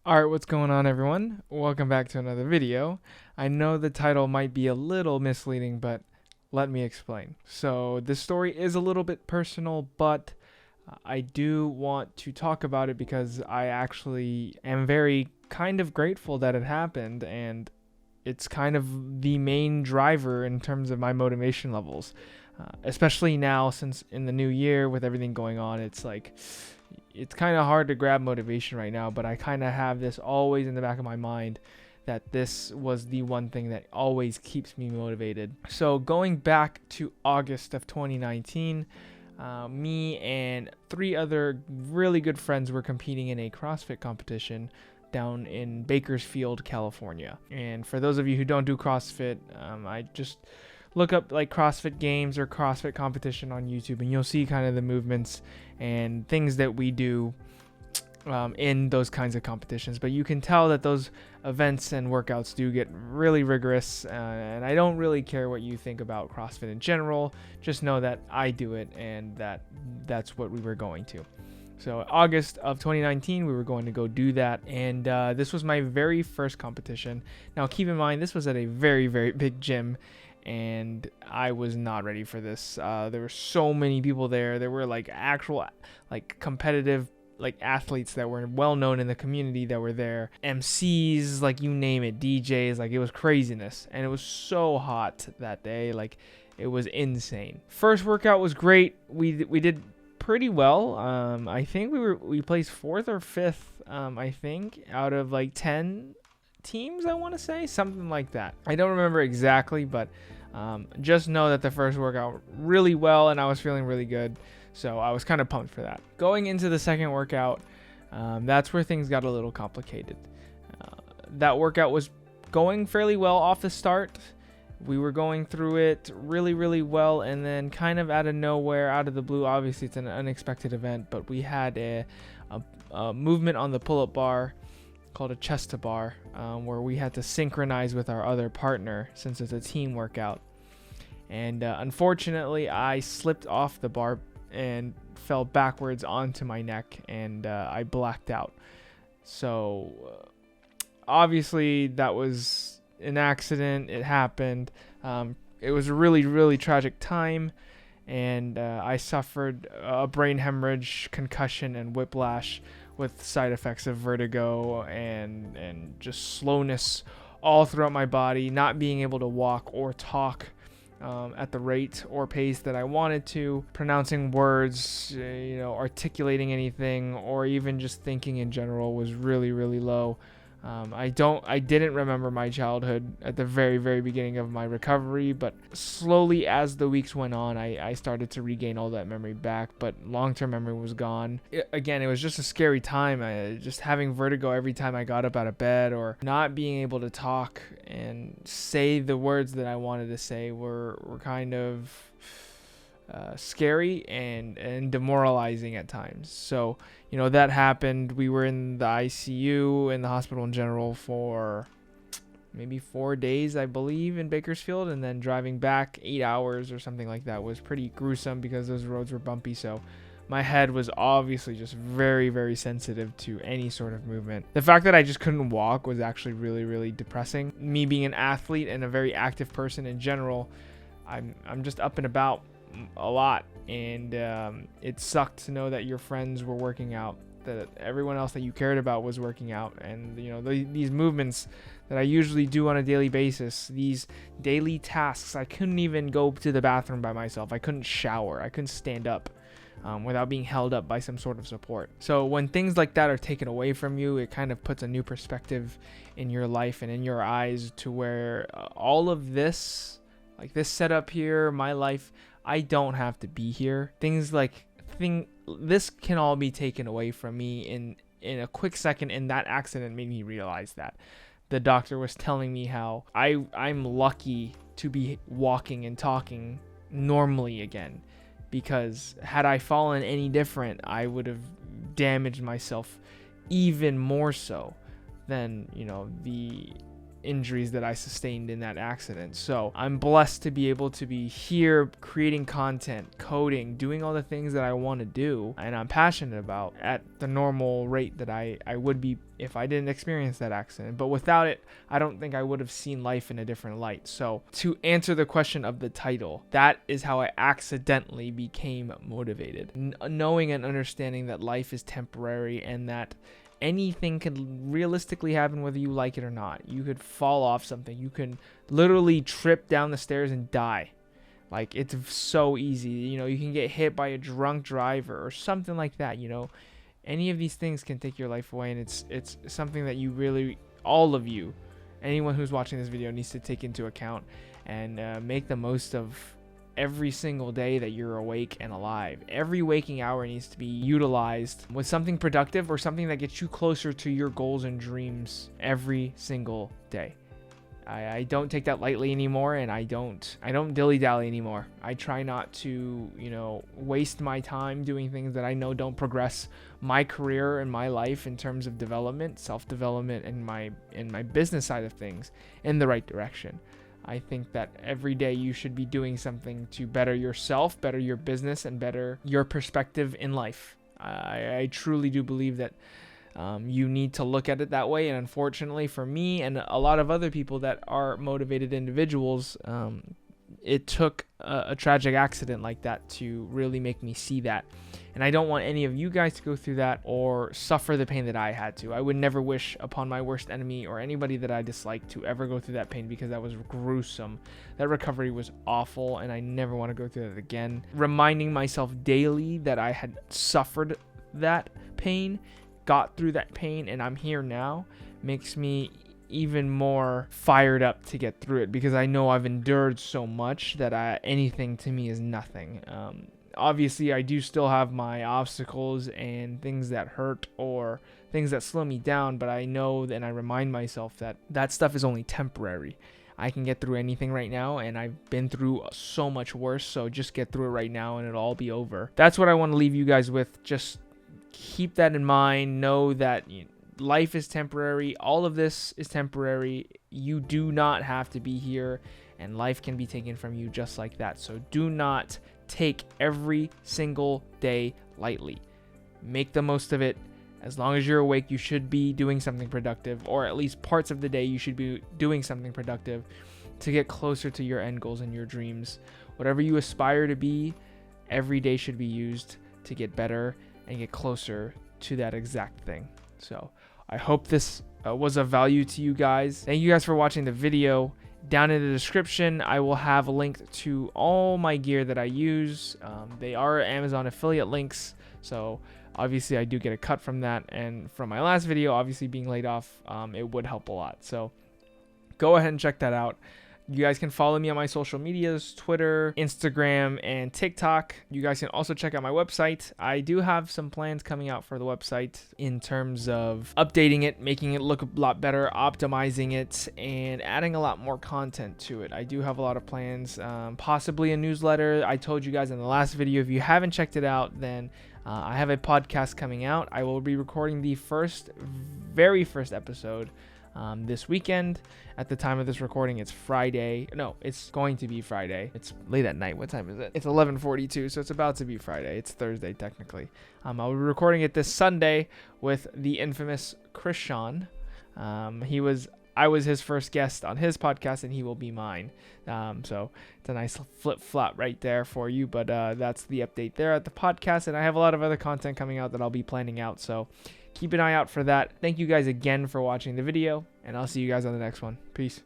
Alright, what's going on, everyone? Welcome back to another video. I know the title might be a little misleading, but let me explain. So this story is a little bit personal, but I do want to talk about it because I actually am very kind of grateful that it happened, and it's kind of the main driver in terms of my motivation levels. Especially now, since in the new year with everything going on, it's kind of hard to grab motivation right now, but I kind of have this always in the back of my mind that this was the one thing that always keeps me motivated. So going back to August of 2019, me and 3 other really good friends were competing in a CrossFit competition down in Bakersfield, California. And for those of you who don't do CrossFit, I just look up like CrossFit games or CrossFit competition on YouTube, and you'll see kind of the movements and things that we do in those kinds of competitions. But you can tell that those events and workouts do get really rigorous, and I don't really care what you think about CrossFit in general. Just know that I do it, and that's what we were going to. So August of 2019, we were going to go do that, and this was my very first competition. Now keep in mind, this was at a very, very big gym, and I was not ready for this. There were so many people there. There were like actual like competitive like athletes that were well known in the community that were there. MCs, like you name it, DJs, like it was craziness. And it was so hot that day, like it was insane. First workout was great. We did pretty well. I think we placed 4th or 5th, I think, out of like 10 teams, I want to say, something like that. I don't remember exactly, but just know that the first workout really well, and I was feeling really good, so I was kind of pumped for that. Going into the second workout, that's where things got a little complicated. That workout was going fairly well off the start. We were going through it really, really well, and then kind of out of nowhere, out of the blue, obviously it's an unexpected event, but we had a movement on the pull-up bar called a chest to bar, where we had to synchronize with our other partner since it's a team workout. And unfortunately, I slipped off the bar and fell backwards onto my neck, and I blacked out. So obviously that was an accident. It happened. It was a really, really tragic time, and I suffered a brain hemorrhage, concussion, and whiplash, with side effects of vertigo and just slowness all throughout my body, not being able to walk or talk at the rate or pace that I wanted to, pronouncing words, articulating anything, or even just thinking in general was really, really low. I didn't remember my childhood at the very, very beginning of my recovery, but slowly as the weeks went on, I started to regain all that memory back, but long-term memory was gone. Again, it was just a scary time. Just having vertigo every time I got up out of bed, or not being able to talk and say the words that I wanted to say were kind of scary and demoralizing at times. So that happened. We were in the ICU in the hospital in general for maybe 4 days, I believe, in Bakersfield, and then driving back 8 hours or something like that was pretty gruesome because those roads were bumpy. So my head was obviously just very, very sensitive to any sort of movement. The fact that I just couldn't walk was actually really, really depressing. Me being an athlete and a very active person in general, I'm just up and about a lot, and it sucked to know that your friends were working out, that everyone else that you cared about was working out, and these movements that I usually do on a daily basis, these daily tasks, I couldn't even go to the bathroom by myself. I couldn't shower. I couldn't stand up without being held up by some sort of support. So when things like that are taken away from you, it kind of puts a new perspective in your life and in your eyes, to where all of this, like this setup here, my life, I don't have to be here. This can all be taken away from me in a quick second, and that accident made me realize that. The doctor was telling me how I'm lucky to be walking and talking normally again, because had I fallen any different, I would have damaged myself even more so than the injuries that I sustained in that accident. So I'm blessed to be able to be here creating content, coding, doing all the things that I want to do and I'm passionate about at the normal rate that I would be if I didn't experience that accident. But without it, I don't think I would have seen life in a different light. So to answer the question of the title, that is how I accidentally became motivated. Knowing and understanding that life is temporary and that anything can realistically happen whether you like it or not. You could fall off something. You can literally trip down the stairs and die. Like, it's so easy. You know, you can get hit by a drunk driver or something like that, you know. Any of these things can take your life away, and it's something that you really, all of you, anyone who's watching this video needs to take into account and make the most of every single day that you're awake and alive. Every waking hour needs to be utilized with something productive or something that gets you closer to your goals and dreams every single day. I don't take that lightly anymore, and I don't dilly-dally anymore. I try not to, you know, waste my time doing things that I know don't progress my career and my life in terms of development, self-development, and my business side of things in the right direction. I think that every day you should be doing something to better yourself, better your business, and better your perspective in life. I truly do believe that you need to look at it that way. And unfortunately for me and a lot of other people that are motivated individuals, it took a tragic accident like that to really make me see that. And I don't want any of you guys to go through that or suffer the pain that I had to. I would never wish upon my worst enemy or anybody that I dislike to ever go through that pain, because that was gruesome. That recovery was awful, and I never want to go through that again. Reminding myself daily that I had suffered that pain, got through that pain, and I'm here now, makes me even more fired up to get through it, because I know I've endured so much that anything to me is nothing. Obviously, I do still have my obstacles and things that hurt or things that slow me down, but I know and I remind myself that that stuff is only temporary. I can get through anything right now, and I've been through so much worse, so just get through it right now and it'll all be over. That's what I want to leave you guys with. Just keep that in mind. Know that life is temporary. All of this is temporary. You do not have to be here, and life can be taken from you just like that. So do not take every single day lightly. Make the most of it. As long as you're awake, you should be doing something productive, or at least parts of the day you should be doing something productive to get closer to your end goals and your dreams. Whatever you aspire to be, every day should be used to get better and get closer to that exact thing. So I hope this was of value to you guys. Thank you guys for watching the video. Down in the description, I will have a link to all my gear that I use. They are Amazon affiliate links, so obviously I do get a cut from that. And from my last video, obviously being laid off, it would help a lot. So go ahead and check that out. You guys can follow me on my social medias, Twitter, Instagram, and TikTok. You guys can also check out my website. I do have some plans coming out for the website in terms of updating it, making it look a lot better, optimizing it, and adding a lot more content to it. I do have a lot of plans, possibly a newsletter. I told you guys in the last video, if you haven't checked it out, then I have a podcast coming out. I will be recording the very first episode this weekend. At the time of this recording, it's Friday. No, it's going to be Friday. It's late at night. What time is it? It's 11:42, so it's about to be Friday. It's Thursday technically. I'll be recording it this Sunday with the infamous Krishan. I was his first guest on his podcast, and he will be mine. So it's a nice flip-flop right there for you. But that's the update there at the podcast, and I have a lot of other content coming out that I'll be planning out. So keep an eye out for that. Thank you guys again for watching the video, and I'll see you guys on the next one. Peace.